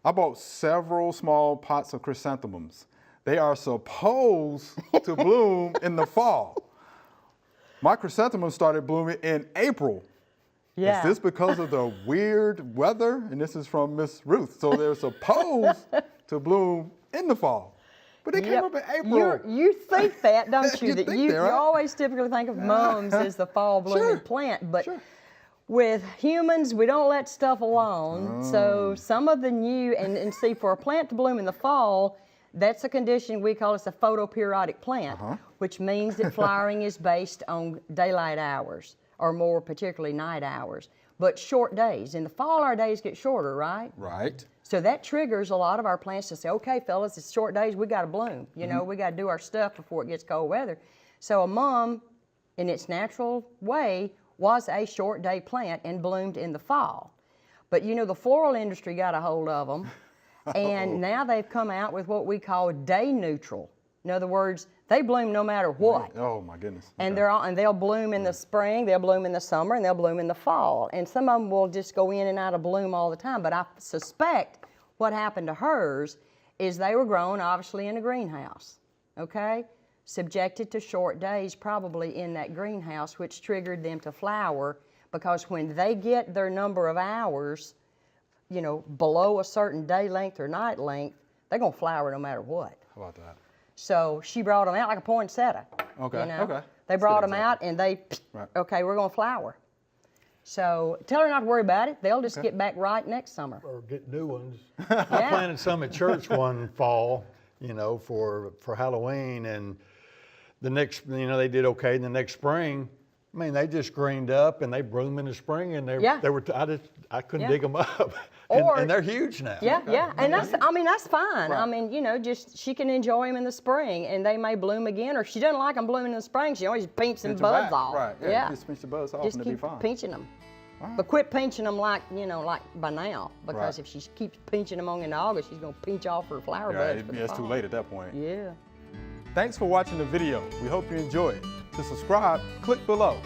I bought several small pots of chrysanthemums. They are supposed to bloom in the fall. My chrysanthemums started blooming in April. Yeah. Is this because of the weird weather? And this is from Miss Ruth. So they're supposed to bloom in the fall. But they came up in April. You think that, don't you? You that think you, that, right? you always typically think of mums as the fall blooming plant, but with humans, we don't let stuff alone. So some of the new, and see, for a plant to bloom in the fall, that's a condition we call it's a photoperiodic plant, which means that flowering is based on daylight hours, or more particularly night hours, but short days. In the fall, our days get shorter, right? Right. So that triggers a lot of our plants to say, okay, fellas, it's short days, we gotta bloom. You know, we gotta do our stuff before it gets cold weather. So a mum, in its natural way, was a short day plant and bloomed in the fall. But you know, the floral industry got a hold of them, and now they've come out with what we call day neutral. In other words, they bloom no matter what. Oh my goodness. And they'll bloom in the spring, they'll bloom in the summer, and they'll bloom in the fall. And some of them will just go in and out of bloom all the time. But I suspect what happened to hers is they were grown obviously in a greenhouse, okay? Subjected to short days probably in that greenhouse, which triggered them to flower, because when they get their number of hours, you know, below a certain day length or night length, they're gonna flower no matter what. How about that? So she brought them out like a poinsettia. Okay, you know? okay. They brought them out and they, okay, we're gonna flower. So tell her not to worry about it. They'll just get back right next summer. Or get new ones. I planted some at church one fall, you know, for Halloween, and the next, you know, they did okay. And the next spring, I mean, they just greened up and they bloom in the spring, and they were. I couldn't dig them up, and they're huge now. Yeah, and that's, I mean, that's fine. I mean, you know, just she can enjoy them in the spring, and they may bloom again. Or if she doesn't like them blooming in the spring, she always pinch some buds off. Right. Yeah. Just pinch the buds off, just and it'll keep be fine. pinching them. But quit pinching them like, you know, like by now, because if she keeps pinching them on into August, she's gonna pinch off her flower buds. Yeah, it's too late at that point. Yeah. Thanks for watching the video. We hope you enjoyed. To subscribe, click below.